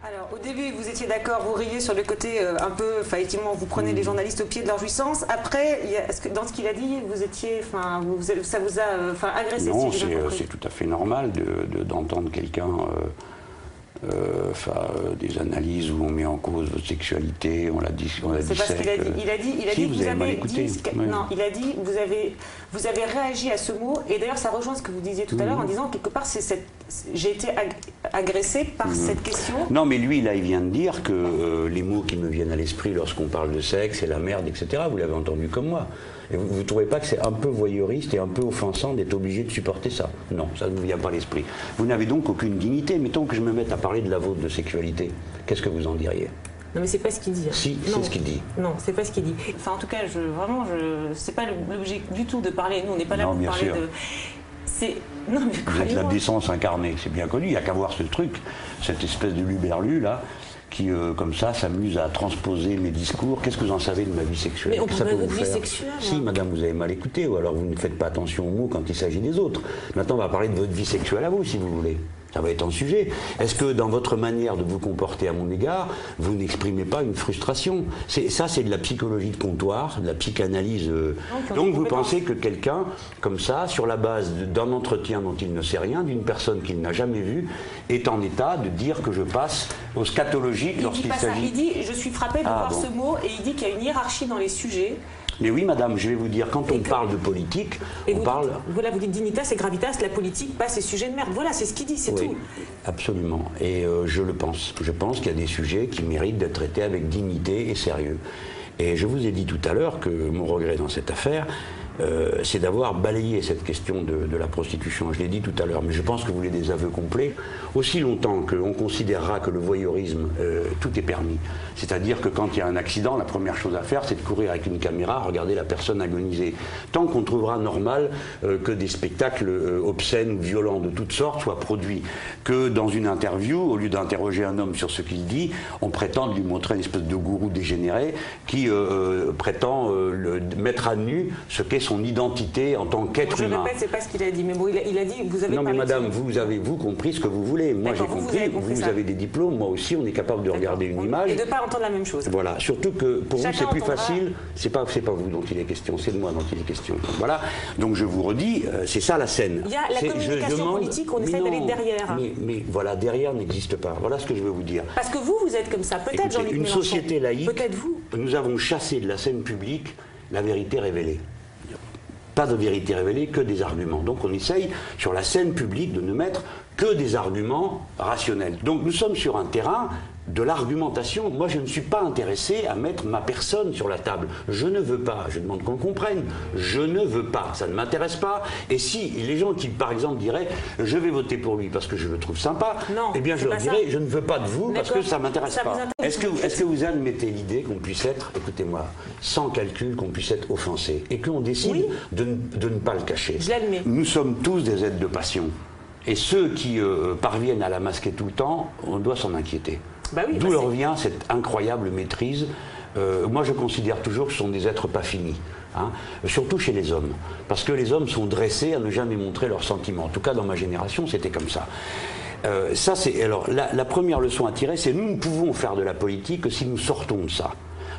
Alors, au début, vous étiez d'accord, vous riez sur le côté un peu, effectivement, vous prenez les journalistes au pied de leur jouissance. Après, est-ce que dans ce qu'il a dit, vous étiez, ça vous a agressé? Non, c'est tout à fait normal d'entendre quelqu'un des analyses où on met en cause votre sexualité, on l'a dit. C'est pas ce qu'il a dit. Il a dit vous avez mal écouté. Non, il a dit vous avez réagi à ce mot, et d'ailleurs ça rejoint ce que vous disiez tout à l'heure en disant quelque part j'ai été agressé par cette question. Non, mais lui là il vient de dire que les mots qui me viennent à l'esprit lorsqu'on parle de sexe, c'est la merde, etc. Vous l'avez entendu comme moi. Et vous ne trouvez pas que c'est un peu voyeuriste et un peu offensant d'être obligé de supporter ça? Non, ça ne vous vient pas à l'esprit. Vous n'avez donc aucune dignité. Mettons que je me mette à parler de la vôtre de sexualité. Qu'est-ce que vous en diriez? Non, mais c'est pas ce qu'il dit. Si, c'est ce qu'il dit. Non, c'est pas ce qu'il dit. Enfin, en tout cas, c'est pas l'objet du tout de parler. Nous, on n'est pas là pour parler de... Non, mais vous êtes la décence incarnée, c'est bien connu. Il n'y a qu'à voir ce truc, cette espèce de luberlu là, qui, comme ça, s'amuse à transposer mes discours. Qu'est-ce que vous en savez de ma vie sexuelle? Mais on parle de votre vie sexuelle. Si, madame, vous avez mal écouté, ou alors vous ne faites pas attention aux mots quand il s'agit des autres. Maintenant, on va parler de votre vie sexuelle à vous, si vous voulez. Ça va être un sujet. Est-ce que dans votre manière de vous comporter à mon égard, vous n'exprimez pas une frustration? Ça, c'est de la psychologie de comptoir, de la psychanalyse. Donc vous pensez que quelqu'un, comme ça, sur la base d'un entretien dont il ne sait rien, d'une personne qu'il n'a jamais vue, est en état de dire que je passe au scatologique lorsqu'il s'agit... Il dit, je suis frappé de voir ce mot, et il dit qu'il y a une hiérarchie dans les sujets. Mais oui, madame, je vais vous dire, quand on parle de politique, on parle... Voilà, vous dites dignitas et gravitas, la politique, pas ces sujets de merde. Voilà, c'est ce qu'il dit, c'est tout. Absolument. Et je le pense. Je pense qu'il y a des sujets qui méritent d'être traités avec dignité et sérieux. Et je vous ai dit tout à l'heure que mon regret dans cette affaire, c'est d'avoir balayé cette question de la prostitution. Je l'ai dit tout à l'heure, mais je pense que vous voulez des aveux complets. Aussi longtemps qu'on considérera que le voyeurisme, tout est permis. C'est-à-dire que quand il y a un accident, la première chose à faire, c'est de courir avec une caméra, regarder la personne agoniser. Tant qu'on trouvera normal que des spectacles obscènes ou violents de toutes sortes soient produits, que dans une interview, au lieu d'interroger un homme sur ce qu'il dit, on prétend lui montrer une espèce de gourou dégénéré qui prétend mettre à nu ce qu'est son identité en tant qu'être humain. Je répète, c'est pas ce qu'il a dit, mais bon, il a dit, vous avez... Non mais madame, vous avez compris ce que vous voulez. Moi j'ai compris, vous avez des diplômes, moi aussi on est capable de regarder une image. Et de ne pas entendre la même chose. Voilà, surtout que pour vous c'est plus facile, c'est pas vous dont il est question, c'est de moi dont il est question. Donc, voilà, donc je vous redis, c'est ça la scène. Il y a la communication politique, on essaie d'aller derrière. Mais voilà, derrière n'existe pas, voilà ce que je veux vous dire. Parce que vous êtes comme ça, peut-être Jean-Luc Mélenchon. Une société laïque, peut-être vous. Nous avons chassé de la scène publique la vérité révélée. Pas de vérité révélée, que des arguments. Donc on essaye, sur la scène publique, de ne mettre que des arguments rationnels. Donc nous sommes sur un terrain de l'argumentation. Moi, je ne suis pas intéressé à mettre ma personne sur la table. Je ne veux pas. Je demande qu'on comprenne. Je ne veux pas. Ça ne m'intéresse pas. Et si les gens qui, par exemple, diraient « je vais voter pour lui parce que je le trouve sympa », eh bien, je leur dirais « je ne veux pas de vous parce que ça ne m'intéresse pas ». Est-ce que vous admettez l'idée qu'on puisse être, écoutez-moi, sans calcul, qu'on puisse être offensé et qu'on décide de ne pas le cacher? Je l'admets. Nous sommes tous des êtres de passion. Et ceux qui parviennent à la masquer tout le temps, on doit s'en inquiéter. D'où leur vient cette incroyable maîtrise. Moi, je considère toujours que ce sont des êtres pas finis. Hein, surtout chez les hommes. Parce que les hommes sont dressés à ne jamais montrer leurs sentiments. En tout cas, dans ma génération, c'était comme ça. Ça, c'est... Alors, la première leçon à tirer, c'est nous ne pouvons faire de la politique que si nous sortons de ça.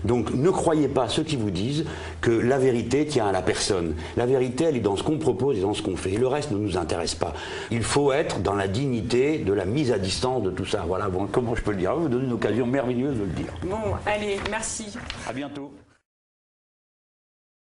Donc ne croyez pas ceux qui vous disent que la vérité tient à la personne. La vérité, elle est dans ce qu'on propose et dans ce qu'on fait. Et le reste ne nous intéresse pas. Il faut être dans la dignité de la mise à distance de tout ça. Voilà, bon, comment je peux le dire? Vous donnez une occasion merveilleuse de le dire. Bon, allez, merci. À bientôt.